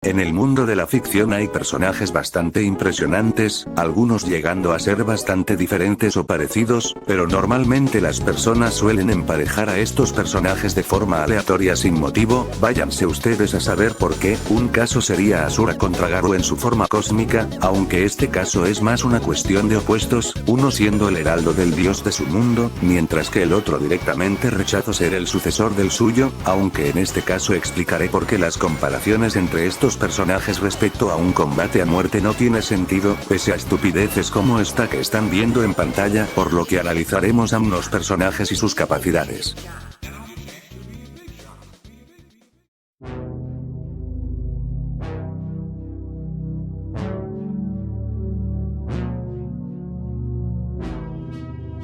En el mundo de la ficción hay personajes bastante impresionantes, algunos llegando a ser bastante diferentes o parecidos, pero normalmente las personas suelen emparejar a estos personajes de forma aleatoria sin motivo, váyanse ustedes a saber por qué. Un caso sería Asura contra Garou en su forma cósmica, aunque este caso es más una cuestión de opuestos, uno siendo el heraldo del dios de su mundo, mientras que el otro directamente rechazó ser el sucesor del suyo, aunque en este caso explicaré por qué las comparaciones entre estos personajes respecto a un combate a muerte no tiene sentido, pese a estupideces como esta que están viendo en pantalla, por lo que analizaremos a ambos personajes y sus capacidades.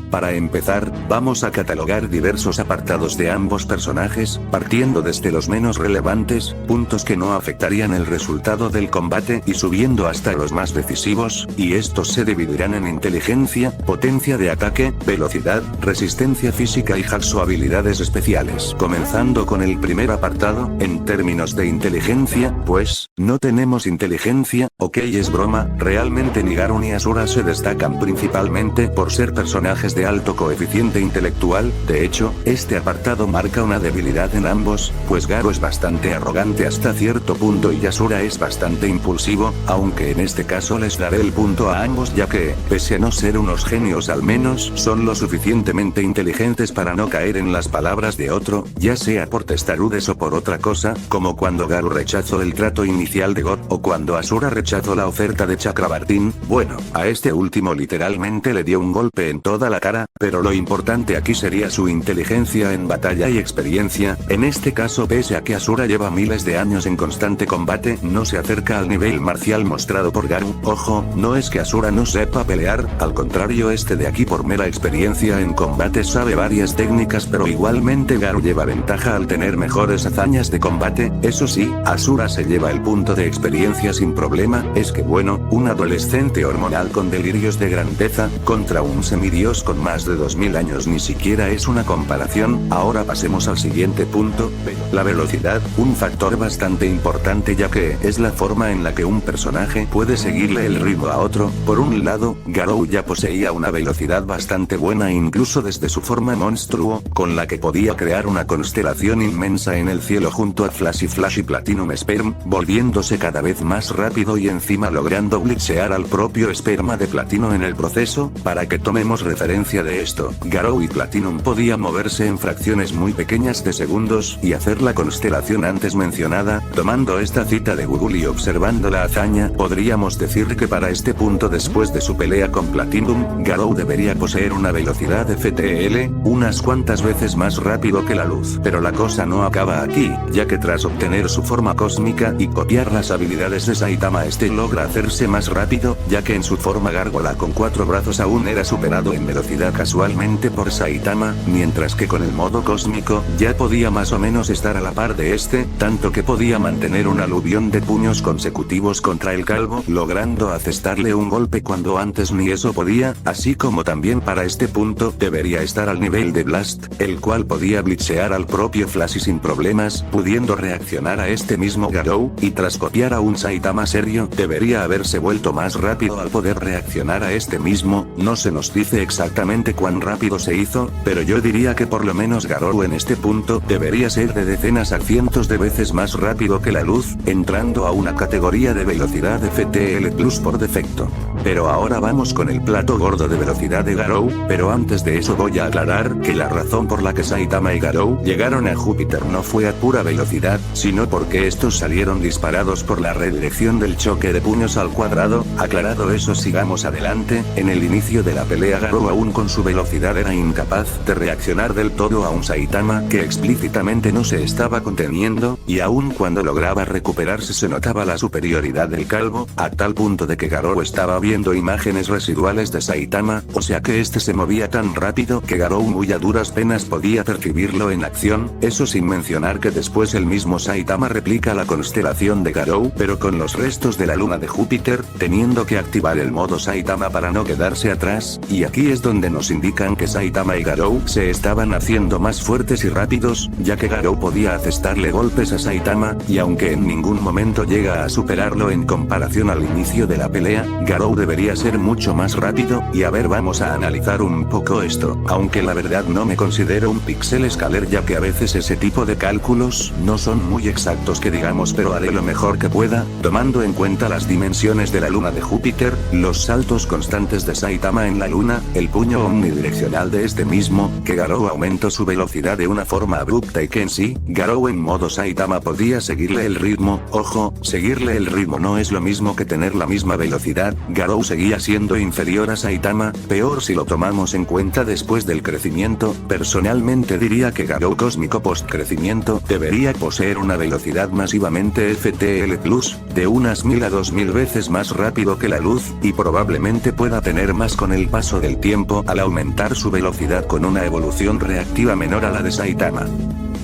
Para empezar, vamos a catalogar diversos apartados de ambos personajes, partiendo desde los menos relevantes, puntos que no afectarían el resultado del combate y subiendo hasta los más decisivos, y estos se dividirán en inteligencia, potencia de ataque, velocidad, resistencia física y hacks o habilidades especiales. Comenzando con el primer apartado, en términos de inteligencia, pues, no tenemos inteligencia, ok es broma, realmente ni Garou ni Asura se destacan principalmente por ser personajes de alto coeficiente intelectual, de hecho, este apartado marca una debilidad en ambos, pues Garou es bastante arrogante hasta cierto punto y Asura es bastante impulsivo, aunque en este caso les daré el punto a ambos ya que, pese a no ser unos genios al menos son lo suficientemente inteligentes para no caer en las palabras de otro, ya sea por testarudes o por otra cosa, como cuando Garou rechazó el trato inicial de God o cuando Asura rechazó la oferta de Chakrabartin. Bueno, a este último literalmente le dio un golpe en toda la cara, pero lo importante aquí sería su inteligencia en batalla y experiencia, en este caso pese a que Asura lleva miles de años en constante combate, no se acerca al nivel marcial mostrado por Garou. Ojo, no es que Asura no sepa pelear, al contrario este de aquí por mera experiencia en combate sabe varias técnicas pero igualmente Garou lleva ventaja al tener mejores hazañas de combate, eso sí, Asura se lleva el punto de experiencia sin problema, es que bueno, un adolescente hormonal con delirios de grandeza, contra un semidios con más de 2000 años ni siquiera es una comparación. Ahora pasemos al siguiente punto, la velocidad, un factor bastante importante ya que es la forma en la que un personaje puede seguirle el ritmo a otro. Por un lado, Garou ya poseía una velocidad bastante buena incluso desde su forma monstruo, con la que podía crear una constelación inmensa en el cielo junto a Flash y Platinum Sperm, volviéndose cada vez más rápido y encima logrando glitchear al propio esperma de platino en el proceso. Para que tomemos referencia de esto, Garou y Platinum podían moverse en fracciones muy pequeñas de segundos y hacer la constelación antes mencionada. Tomando esta cita de Google y observando la hazaña, podríamos decir que para este punto después de su pelea con Platinum, Garou debería poseer una velocidad FTL, unas cuantas veces más rápido que la luz. Pero la cosa no acaba aquí, ya que tras obtener su forma cósmica y copiar las habilidades de Saitama este logra hacerse más rápido, ya que en su forma gárgola con 4 brazos aún era superado en velocidad casualmente por Saitama, mientras que con el modo cósmico, ya podía más o menos estar a la par de este, tanto que podía mantener un aluvión de puños consecutivos contra el calvo, logrando asestarle un golpe cuando antes ni eso podía, así como también para este punto, debería estar al nivel de Blast, el cual podía glitchear al propio Flash sin problemas, pudiendo reaccionar a este mismo Garou, y tras copiar a un Saitama serio, debería haberse vuelto más rápido al poder reaccionar a este mismo. No se nos dice exactamente cuán rápido se hizo, pero yo diría que por lo menos Garou en este punto debería ser de decenas a cientos de veces más rápido que la luz, entrando a una categoría de velocidad FTL Plus por defecto. Pero ahora vamos con el plato gordo de velocidad de Garou, pero antes de eso voy a aclarar que la razón por la que Saitama y Garou llegaron a Júpiter no fue a pura velocidad, sino porque estos salieron disparados por la redirección del choque de puños al cuadrado. Aclarado eso, sigamos adelante. En el inicio de la pelea Garou aún con su velocidad era incapaz de reaccionar del todo a un Saitama que explícitamente no se estaba conteniendo, y aun cuando lograba recuperarse se notaba la superioridad del calvo, a tal punto de que Garou estaba bien viendo imágenes residuales de Saitama, o sea que este se movía tan rápido que Garou muy a duras penas podía percibirlo en acción, eso sin mencionar que después el mismo Saitama replica la constelación de Garou pero con los restos de la luna de Júpiter, teniendo que activar el modo Saitama para no quedarse atrás, y aquí es donde nos indican que Saitama y Garou se estaban haciendo más fuertes y rápidos, ya que Garou podía asestarle golpes a Saitama, y aunque en ningún momento llega a superarlo en comparación al inicio de la pelea, Garou debería ser mucho más rápido, y a ver vamos a analizar un poco esto, aunque la verdad no me considero un pixel scaler ya que a veces ese tipo de cálculos no son muy exactos que digamos pero haré lo mejor que pueda, tomando en cuenta las dimensiones de la luna de Júpiter, los saltos constantes de Saitama en la luna, el puño omnidireccional de este mismo, que Garou aumentó su velocidad de una forma abrupta y que en sí, Garou en modo Saitama podía seguirle el ritmo, ojo, seguirle el ritmo no es lo mismo que tener la misma velocidad, Garou seguía siendo inferior a Saitama, peor si lo tomamos en cuenta después del crecimiento, personalmente diría que Garou cósmico post crecimiento debería poseer una velocidad masivamente FTL Plus, de unas 1000 a 2000 veces más rápido que la luz, y probablemente pueda tener más con el paso del tiempo al aumentar su velocidad con una evolución reactiva menor a la de Saitama.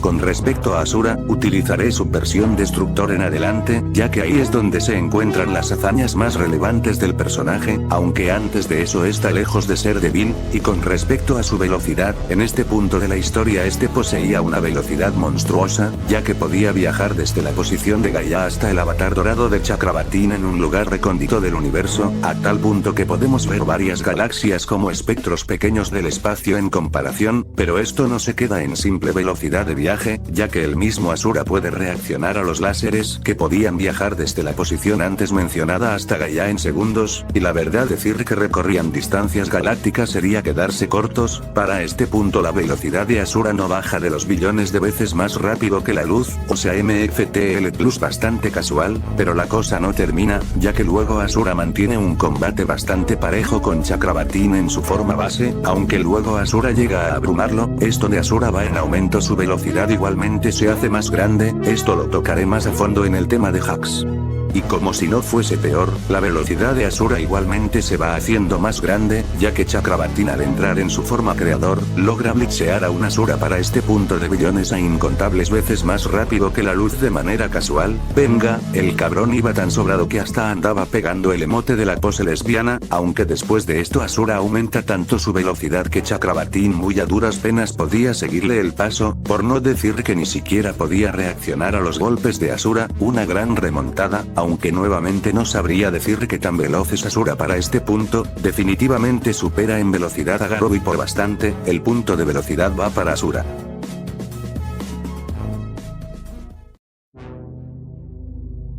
Con respecto a Asura, utilizaré su versión destructor en adelante, ya que ahí es donde se encuentran las hazañas más relevantes del personaje, aunque antes de eso está lejos de ser débil, y con respecto a su velocidad, en este punto de la historia este poseía una velocidad monstruosa, ya que podía viajar desde la posición de Gaia hasta el avatar dorado de Chakrabartin en un lugar recóndito del universo, a tal punto que podemos ver varias galaxias como espectros pequeños del espacio en comparación, pero esto no se queda en simple velocidad de viaje, ya que el mismo Asura puede reaccionar a los láseres que podían viajar desde la posición antes mencionada hasta Gaia en segundos, y la verdad decir que recorrían distancias galácticas sería quedarse cortos, para este punto la velocidad de Asura no baja de los billones de veces más rápido que la luz, o sea MFTL Plus bastante casual, pero la cosa no termina, ya que luego Asura mantiene un combate bastante parejo con Chakrabartin en su forma base, aunque luego Asura llega a abrumarlo, esto de Asura va en aumento su velocidad igualmente se hace más grande, esto lo tocaré más a fondo en el tema de hacks. Y como si no fuese peor, la velocidad de Asura igualmente se va haciendo más grande, ya que Chakrabartin al entrar en su forma creador, logra blitzear a un Asura para este punto de billones a incontables veces más rápido que la luz de manera casual, venga, el cabrón iba tan sobrado que hasta andaba pegando el emote de la pose lesbiana, aunque después de esto Asura aumenta tanto su velocidad que Chakrabartin muy a duras penas podía seguirle el paso, por no decir que ni siquiera podía reaccionar a los golpes de Asura, una gran remontada, aunque nuevamente no sabría decir que tan veloz es Asura para este punto, definitivamente supera en velocidad a Garou y por bastante, el punto de velocidad va para Asura.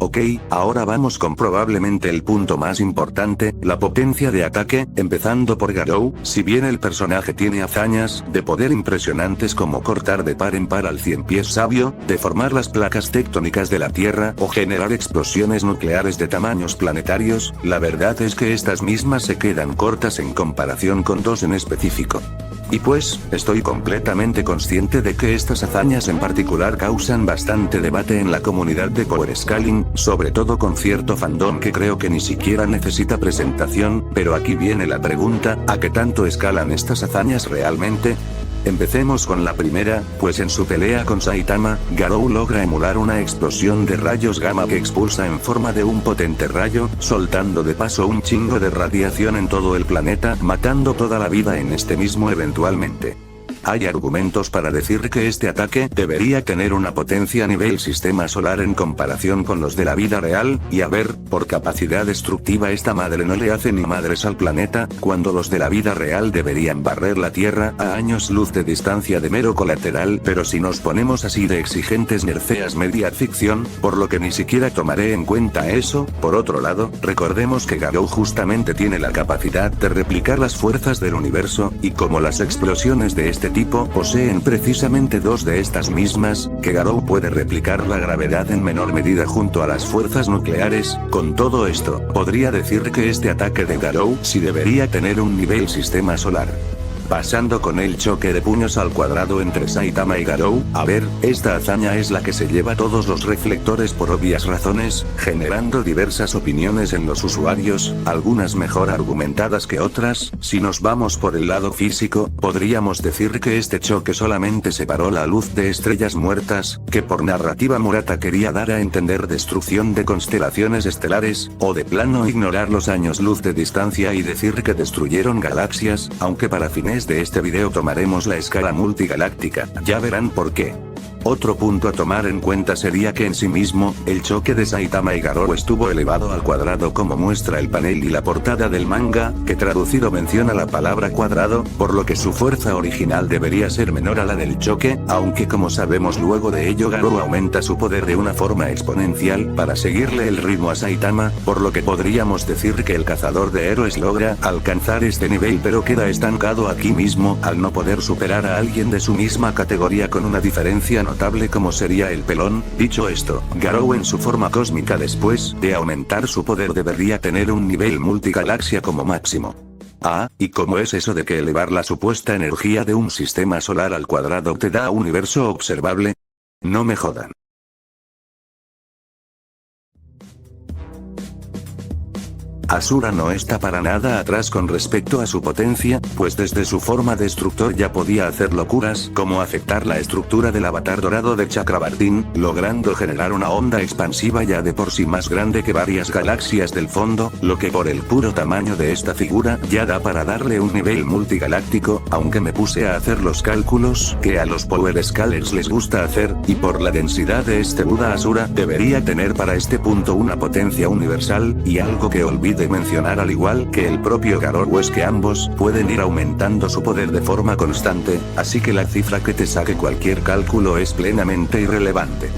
Ok, ahora vamos con probablemente el punto más importante, la potencia de ataque, empezando por Garou, si bien el personaje tiene hazañas de poder impresionantes como cortar de par en par al 100 pies sabio, deformar las placas tectónicas de la Tierra o generar explosiones nucleares de tamaños planetarios, la verdad es que estas mismas se quedan cortas en comparación con dos en específico. Y pues, estoy completamente consciente de que estas hazañas en particular causan bastante debate en la comunidad de Power Scaling, sobre todo con cierto fandom que creo que ni siquiera necesita presentación, pero aquí viene la pregunta, ¿a qué tanto escalan estas hazañas realmente? Empecemos con la primera, pues en su pelea con Saitama, Garou logra emular una explosión de rayos gamma que expulsa en forma de un potente rayo, soltando de paso un chingo de radiación en todo el planeta, matando toda la vida en este mismo eventualmente. Hay argumentos para decir que este ataque debería tener una potencia a nivel sistema solar en comparación con los de la vida real, y a ver, por capacidad destructiva esta madre no le hace ni madres al planeta, cuando los de la vida real deberían barrer la Tierra a años luz de distancia de mero colateral, pero si nos ponemos así de exigentes nerfeas media ficción, por lo que ni siquiera tomaré en cuenta eso. Por otro lado, recordemos que Garou justamente tiene la capacidad de replicar las fuerzas del universo, y como las explosiones de este tipo poseen precisamente dos de estas mismas, que Garou puede replicar la gravedad en menor medida junto a las fuerzas nucleares. Con todo esto, podría decir que este ataque de Garou sí debería tener un nivel sistema solar. pasando con el choque de puños al cuadrado entre Saitama y Garou. A ver, esta hazaña es la que se lleva todos los reflectores por obvias razones, generando diversas opiniones en los usuarios, algunas mejor argumentadas que otras. Si nos vamos por el lado físico, podríamos decir que este choque solamente separó la luz de estrellas muertas, que por narrativa Murata quería dar a entender destrucción de constelaciones estelares, o de plano ignorar los años luz de distancia y decir que destruyeron galaxias, aunque para fines de este video tomaremos la escala multigaláctica, ya verán por qué. Otro punto a tomar en cuenta sería que en sí mismo, el choque de Saitama y Garou estuvo elevado al cuadrado como muestra el panel y la portada del manga, que traducido menciona la palabra cuadrado, por lo que su fuerza original debería ser menor a la del choque, aunque como sabemos luego de ello Garou aumenta su poder de una forma exponencial para seguirle el ritmo a Saitama, por lo que podríamos decir que el cazador de héroes logra alcanzar este nivel pero queda estancado aquí mismo al no poder superar a alguien de su misma categoría con una diferencia notable como sería el pelón. Dicho esto, Garou en su forma cósmica después de aumentar su poder debería tener un nivel multigalaxia como máximo. Ah, ¿y cómo es eso de que elevar la supuesta energía de un sistema solar al cuadrado te da un universo observable? No me jodan. Asura no está para nada atrás con respecto a su potencia, pues desde su forma destructor ya podía hacer locuras como afectar la estructura del avatar dorado de Chakrabartin, logrando generar una onda expansiva ya de por sí más grande que varias galaxias del fondo, lo que por el puro tamaño de esta figura ya da para darle un nivel multigaláctico, aunque me puse a hacer los cálculos que a los Power Scalers les gusta hacer, y por la densidad de este Buda Asura debería tener para este punto una potencia universal, y algo que olvidé mencionar al igual que el propio Garou es que ambos pueden ir aumentando su poder de forma constante, así que la cifra que te saque cualquier cálculo es plenamente irrelevante.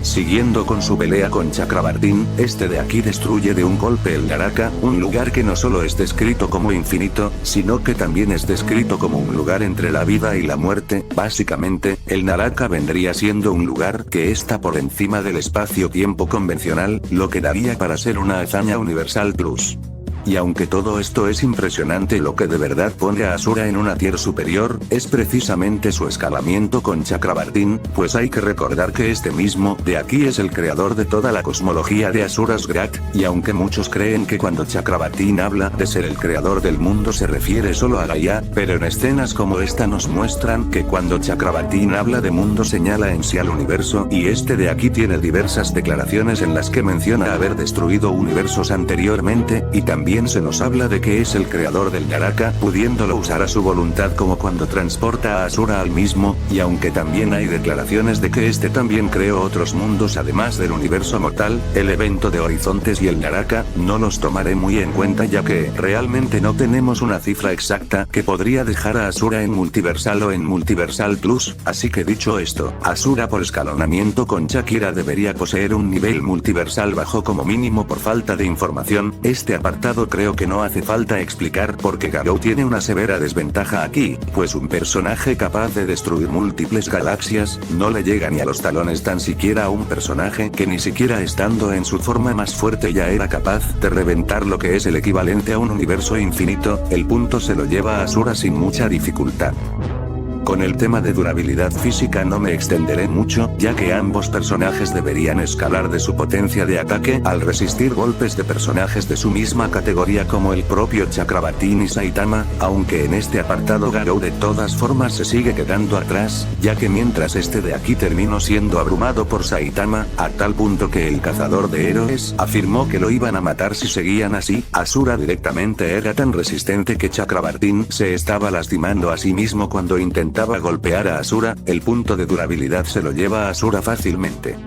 Siguiendo con su pelea con Chakrabartin, este de aquí destruye de un golpe el Naraka, un lugar que no solo es descrito como infinito, sino que también es descrito como un lugar entre la vida y la muerte. Básicamente, el Naraka vendría siendo un lugar que está por encima del espacio-tiempo convencional, lo que daría para ser una hazaña universal plus. Y aunque todo esto es impresionante, lo que de verdad pone a Asura en una tier superior, es precisamente su escalamiento con Chakrabartin, pues hay que recordar que este mismo de aquí es el creador de toda la cosmología de Asura's Wrath, y aunque muchos creen que cuando Chakrabartin habla de ser el creador del mundo se refiere solo a Gaia, pero en escenas como esta nos muestran que cuando Chakrabartin habla de mundo señala en sí al universo, y este de aquí tiene diversas declaraciones en las que menciona haber destruido universos anteriormente, y también se nos habla de que es el creador del Naraka, pudiéndolo usar a su voluntad como cuando transporta a Asura al mismo, y aunque también hay declaraciones de que este también creó otros mundos además del universo mortal, el evento de Horizontes y el Naraka, no los tomaré muy en cuenta ya que realmente no tenemos una cifra exacta que podría dejar a Asura en Multiversal o en Multiversal Plus, así que dicho esto, Asura por escalonamiento con Shakira debería poseer un nivel multiversal bajo como mínimo por falta de información. Este apartado creo que no hace falta explicar porque Garou tiene una severa desventaja aquí, pues un personaje capaz de destruir múltiples galaxias, no le llega ni a los talones tan siquiera a un personaje que ni siquiera estando en su forma más fuerte ya era capaz de reventar lo que es el equivalente a un universo infinito. El punto se lo lleva a Asura sin mucha dificultad. Con el tema de durabilidad física no me extenderé mucho, ya que ambos personajes deberían escalar de su potencia de ataque al resistir golpes de personajes de su misma categoría como el propio Chakrabartin y Saitama, aunque en este apartado Garou de todas formas se sigue quedando atrás, ya que mientras este de aquí terminó siendo abrumado por Saitama, a tal punto que el cazador de héroes afirmó que lo iban a matar si seguían así, Asura directamente era tan resistente que Chakrabartin se estaba lastimando a sí mismo cuando intentaba golpear a Asura. El punto de durabilidad se lo lleva a Asura fácilmente.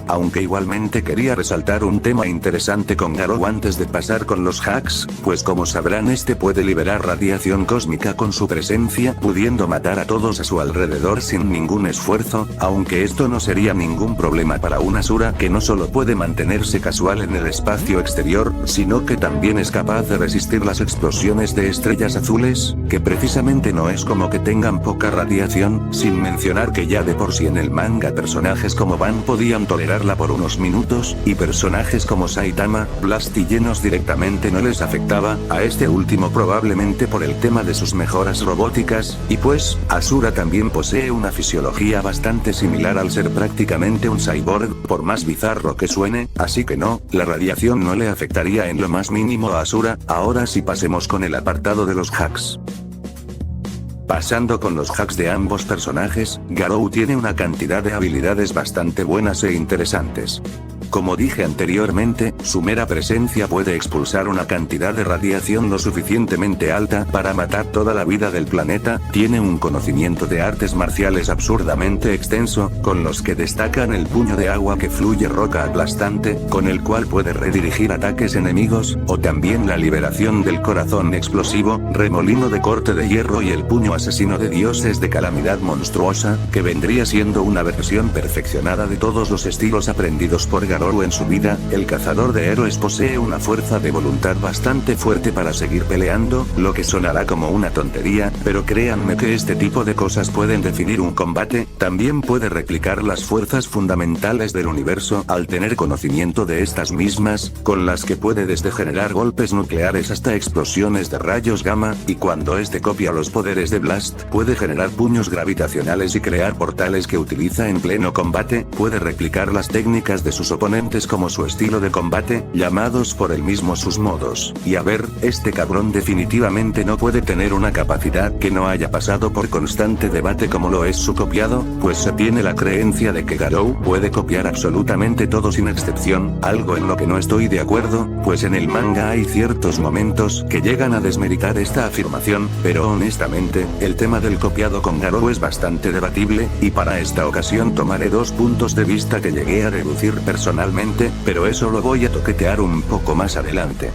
Aunque igualmente quería resaltar un tema interesante con Garou antes de pasar con los hacks, pues como sabrán este puede liberar radiación cósmica con su presencia, pudiendo matar a todos a su alrededor sin ningún esfuerzo, aunque esto no sería ningún problema para un Asura que no solo puede mantenerse casual en el espacio exterior, sino que también es capaz de resistir las explosiones de estrellas azules, que precisamente no es como que tengan poca radiación, sin mencionar que ya de por sí en el manga personajes como Van podían tolerar usarla por unos minutos, y personajes como Saitama, Blast y Genos directamente no les afectaba, a este último probablemente por el tema de sus mejoras robóticas, y pues, Asura también posee una fisiología bastante similar al ser prácticamente un cyborg, por más bizarro que suene, así que no, la radiación no le afectaría en lo más mínimo a Asura. Ahora sí pasemos con el apartado de los hacks. Pasando con los hacks de ambos personajes, Garou tiene una cantidad de habilidades bastante buenas e interesantes. Como dije anteriormente, su mera presencia puede expulsar una cantidad de radiación lo suficientemente alta para matar toda la vida del planeta, tiene un conocimiento de artes marciales absurdamente extenso, con los que destacan el puño de agua que fluye roca aplastante, con el cual puede redirigir ataques enemigos, o también la liberación del corazón explosivo, remolino de corte de hierro y el puño asesino de dioses de calamidad monstruosa, que vendría siendo una versión perfeccionada de todos los estilos aprendidos por Garou en su vida. El cazador de héroes posee una fuerza de voluntad bastante fuerte para seguir peleando, lo que sonará como una tontería, pero créanme que este tipo de cosas pueden definir un combate. También puede replicar las fuerzas fundamentales del universo al tener conocimiento de estas mismas, con las que puede desde generar golpes nucleares hasta explosiones de rayos gamma, y cuando este copia los poderes de Blast, puede generar puños gravitacionales y crear portales que utiliza en pleno combate. Puede replicar las técnicas de sus oponentes como su estilo de combate, llamados por él mismo sus modos. Y a ver, este cabrón definitivamente no puede tener una capacidad que no haya pasado por constante debate como lo es su copiado, pues se tiene la creencia de que Garou puede copiar absolutamente todo sin excepción, algo en lo que no estoy de acuerdo, pues en el manga hay ciertos momentos que llegan a desmeritar esta afirmación, pero honestamente, el tema del copiado con Garou es bastante debatible, y para esta ocasión tomaré dos puntos de vista que llegué a deducir personalmente, pero eso lo voy a toquetear un poco más adelante.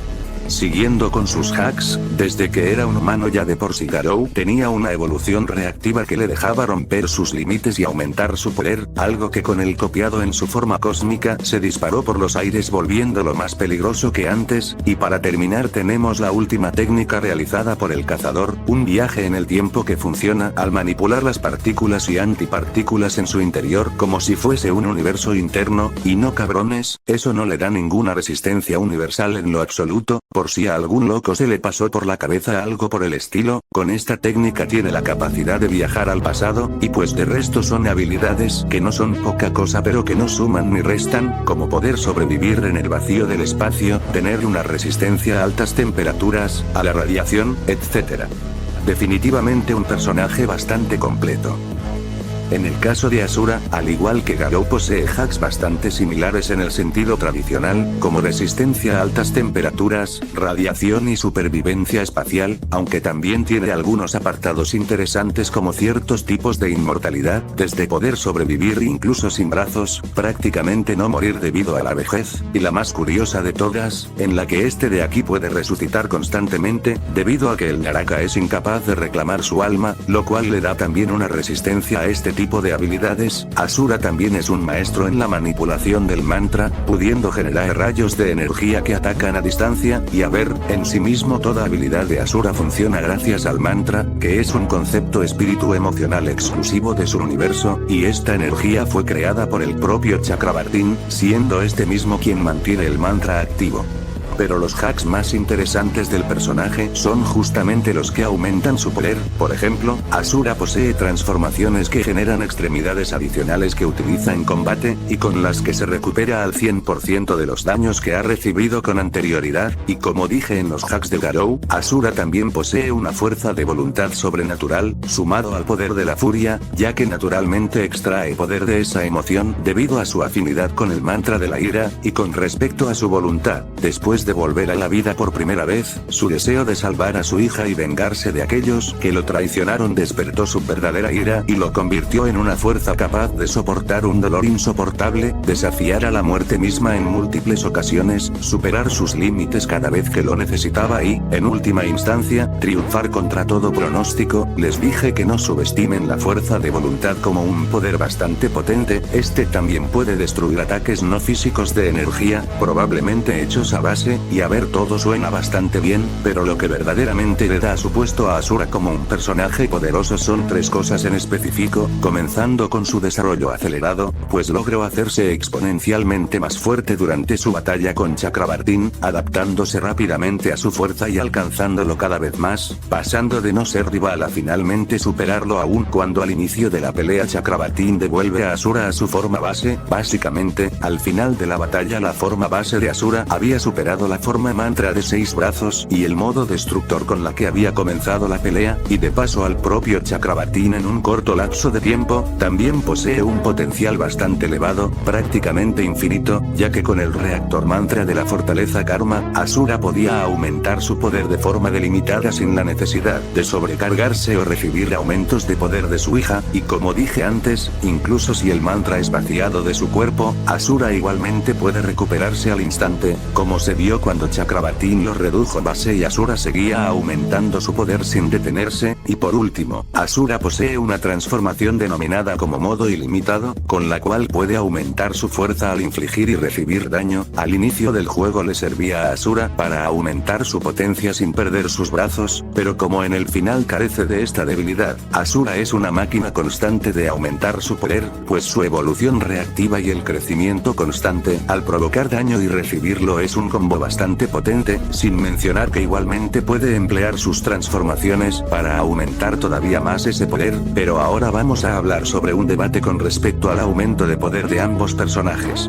Siguiendo con sus hacks, desde que era un humano ya de por sí Garou tenía una evolución reactiva que le dejaba romper sus límites y aumentar su poder, algo que con el copiado en su forma cósmica se disparó por los aires volviéndolo más peligroso que antes. Y para terminar tenemos la última técnica realizada por el cazador, un viaje en el tiempo que funciona al manipular las partículas y antipartículas en su interior como si fuese un universo interno, y no cabrones, eso no le da ninguna resistencia universal en lo absoluto. Por si a algún loco se le pasó por la cabeza algo por el estilo, con esta técnica tiene la capacidad de viajar al pasado, y pues de resto son habilidades que no son poca cosa pero que no suman ni restan, como poder sobrevivir en el vacío del espacio, tener una resistencia a altas temperaturas, a la radiación, etc. Definitivamente un personaje bastante completo. En el caso de Asura, al igual que Garou posee hacks bastante similares en el sentido tradicional, como resistencia a altas temperaturas, radiación y supervivencia espacial, aunque también tiene algunos apartados interesantes como ciertos tipos de inmortalidad, desde poder sobrevivir incluso sin brazos, prácticamente no morir debido a la vejez, y la más curiosa de todas, en la que este de aquí puede resucitar constantemente, debido a que el Naraka es incapaz de reclamar su alma, lo cual le da también una resistencia a este tipo de habilidades. Asura también es un maestro en la manipulación del mantra, pudiendo generar rayos de energía que atacan a distancia, y a ver, en sí mismo toda habilidad de Asura funciona gracias al mantra, que es un concepto espíritu emocional exclusivo de su universo, y esta energía fue creada por el propio Chakrabartin, siendo este mismo quien mantiene el mantra activo. Pero los hacks más interesantes del personaje son justamente los que aumentan su poder. Por ejemplo, Asura posee transformaciones que generan extremidades adicionales que utiliza en combate, y con las que se recupera al 100% de los daños que ha recibido con anterioridad, y como dije en los hacks de Garou, Asura también posee una fuerza de voluntad sobrenatural, sumado al poder de la furia, ya que naturalmente extrae poder de esa emoción debido a su afinidad con el mantra de la ira, y con respecto a su voluntad, después de volver a la vida por primera vez, su deseo de salvar a su hija y vengarse de aquellos que lo traicionaron despertó su verdadera ira y lo convirtió en una fuerza capaz de soportar un dolor insoportable, desafiar a la muerte misma en múltiples ocasiones, superar sus límites cada vez que lo necesitaba y, en última instancia, triunfar contra todo pronóstico. Les dije que no subestimen la fuerza de voluntad como un poder bastante potente. Este también puede destruir ataques no físicos de energía, probablemente hechos poderosa base, y a ver, todo suena bastante bien, pero lo que verdaderamente le da su puesto a Asura como un personaje poderoso son tres cosas en específico, comenzando con su desarrollo acelerado, pues logró hacerse exponencialmente más fuerte durante su batalla con Chakrabartin, adaptándose rápidamente a su fuerza y alcanzándolo cada vez más, pasando de no ser rival a finalmente superarlo aún cuando al inicio de la pelea Chakrabartin devuelve a Asura a su forma base. Básicamente, al final de la batalla la forma base de Asura había superado la forma mantra de 6 brazos y el modo destructor con la que había comenzado la pelea, y de paso al propio Chakrabartin en un corto lapso de tiempo. También posee un potencial bastante elevado, prácticamente infinito, ya que con el reactor mantra de la fortaleza Karma, Asura podía aumentar su poder de forma delimitada sin la necesidad de sobrecargarse o recibir aumentos de poder de su hija, y como dije antes, incluso si el mantra es vaciado de su cuerpo, Asura igualmente puede recuperarse al instante, como se vio cuando Chakrabartin lo redujo a base y Asura seguía aumentando su poder sin detenerse. Y por último, Asura posee una transformación denominada como modo ilimitado, con la cual puede aumentar su fuerza al infligir y recibir daño. Al inicio del juego le servía a Asura para aumentar su potencia sin perder sus brazos, pero como en el final carece de esta debilidad, Asura es una máquina constante de aumentar su poder, pues su evolución reactiva y el crecimiento constante, al provocar daño y recibirlo, es un combo bastante potente, sin mencionar que igualmente puede emplear sus transformaciones para aumentar todavía más ese poder. Pero ahora vamos a hablar sobre un debate con respecto al aumento de poder de ambos personajes.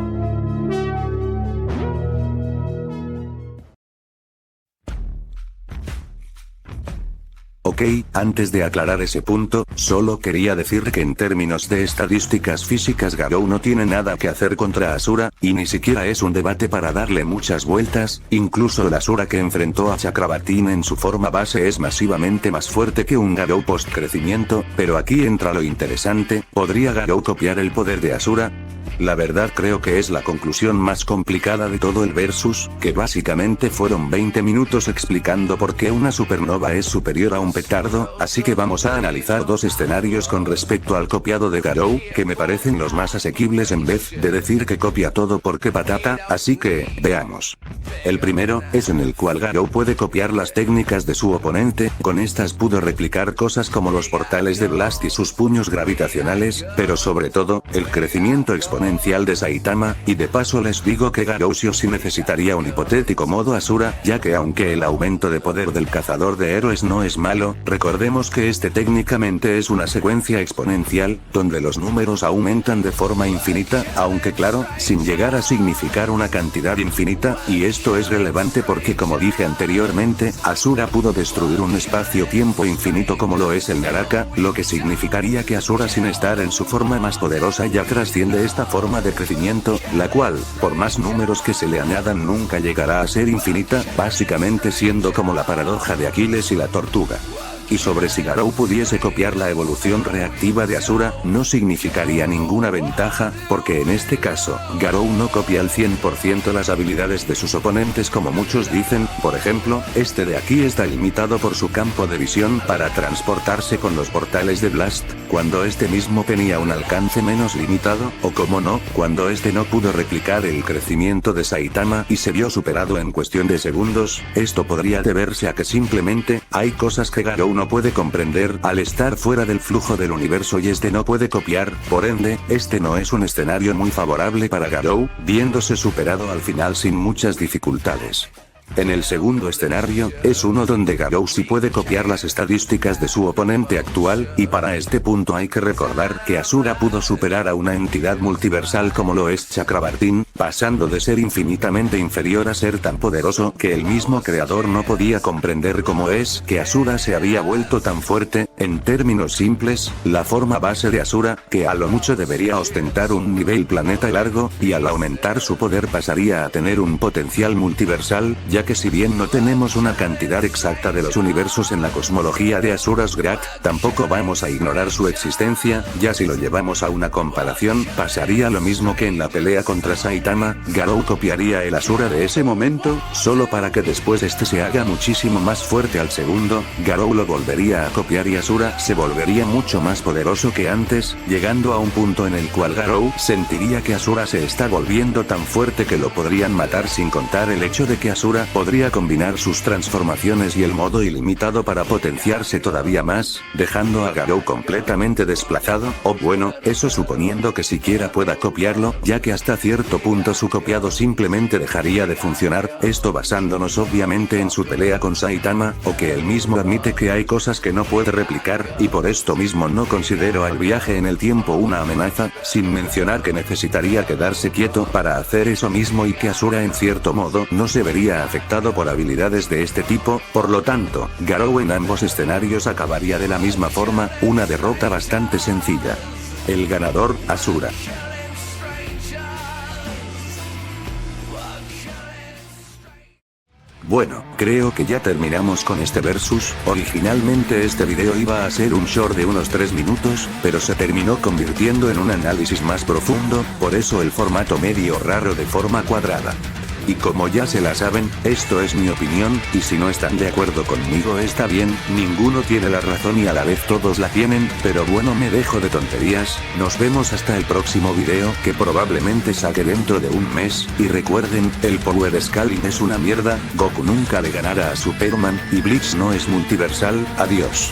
Ok, antes de aclarar ese punto, solo quería decir que en términos de estadísticas físicas Garou no tiene nada que hacer contra Asura, y ni siquiera es un debate para darle muchas vueltas. Incluso el Asura que enfrentó a Chakrabartin en su forma base es masivamente más fuerte que un Garou post crecimiento, pero aquí entra lo interesante: ¿podría Garou copiar el poder de Asura? La verdad creo que es la conclusión más complicada de todo el versus, que básicamente fueron 20 minutos explicando por qué una supernova es superior a un petardo, así que vamos a analizar dos escenarios con respecto al copiado de Garou, que me parecen los más asequibles en vez de decir que copia todo porque patata, así que, veamos. El primero, es en el cual Garou puede copiar las técnicas de su oponente. Con estas pudo replicar cosas como los portales de Blast y sus puños gravitacionales, pero sobre todo, el crecimiento exponencial de Saitama, y de paso les digo que Garou sí o sí necesitaría un hipotético modo Asura, ya que aunque el aumento de poder del cazador de héroes no es malo, recordemos que este técnicamente es una secuencia exponencial, donde los números aumentan de forma infinita, aunque claro, sin llegar a significar una cantidad infinita, y esto es relevante porque como dije anteriormente, Asura pudo destruir un espacio-tiempo infinito como lo es el Naraka, lo que significaría que Asura sin estar en su forma más poderosa ya trasciende esta forma de crecimiento, la cual, por más números que se le añadan nunca llegará a ser infinita, básicamente siendo como la paradoja de Aquiles y la tortuga. Y sobre si Garou pudiese copiar la evolución reactiva de Asura, no significaría ninguna ventaja, porque en este caso, Garou no copia al 100% las habilidades de sus oponentes como muchos dicen. Por ejemplo, este de aquí está limitado por su campo de visión para transportarse con los portales de Blast, cuando este mismo tenía un alcance menos limitado, o como no, cuando este no pudo replicar el crecimiento de Saitama y se vio superado en cuestión de segundos. Esto podría deberse a que simplemente, hay cosas que Garou no puede comprender al estar fuera del flujo del universo y este no puede copiar, por ende, este no es un escenario muy favorable para Garou, viéndose superado al final sin muchas dificultades. En el segundo escenario, es uno donde Garou sí puede copiar las estadísticas de su oponente actual, y para este punto hay que recordar que Asura pudo superar a una entidad multiversal como lo es Chakrabartin, pasando de ser infinitamente inferior a ser tan poderoso que el mismo creador no podía comprender cómo es que Asura se había vuelto tan fuerte. En términos simples, la forma base de Asura, que a lo mucho debería ostentar un nivel planeta largo, y al aumentar su poder pasaría a tener un potencial multiversal, ya ya que si bien no tenemos una cantidad exacta de los universos en la cosmología de Asura's Wrath, tampoco vamos a ignorar su existencia, ya si lo llevamos a una comparación, pasaría lo mismo que en la pelea contra Saitama, Garou copiaría el Asura de ese momento, solo para que después este se haga muchísimo más fuerte al segundo, Garou lo volvería a copiar y Asura se volvería mucho más poderoso que antes, llegando a un punto en el cual Garou sentiría que Asura se está volviendo tan fuerte que lo podrían matar, sin contar el hecho de que Asura podría combinar sus transformaciones y el modo ilimitado para potenciarse todavía más, dejando a Garou completamente desplazado, o bueno, eso suponiendo que siquiera pueda copiarlo, ya que hasta cierto punto su copiado simplemente dejaría de funcionar, esto basándonos obviamente en su pelea con Saitama, o que él mismo admite que hay cosas que no puede replicar, y por esto mismo no considero al viaje en el tiempo una amenaza, sin mencionar que necesitaría quedarse quieto para hacer eso mismo y que Asura en cierto modo no se vería afectado por habilidades de este tipo, por lo tanto, Garou en ambos escenarios acabaría de la misma forma, una derrota bastante sencilla. El ganador, Asura. Bueno, creo que ya terminamos con este versus. Originalmente este video iba a ser un short de unos 3 minutos, pero se terminó convirtiendo en un análisis más profundo, por eso el formato medio raro de forma cuadrada. Y como ya se la saben, esto es mi opinión, y si no están de acuerdo conmigo está bien, ninguno tiene la razón y a la vez todos la tienen, pero bueno, me dejo de tonterías, nos vemos hasta el próximo video, que probablemente saque dentro de un mes, y recuerden, el Power Scaling es una mierda, Goku nunca le ganará a Superman, y Bleach no es multiversal, adiós.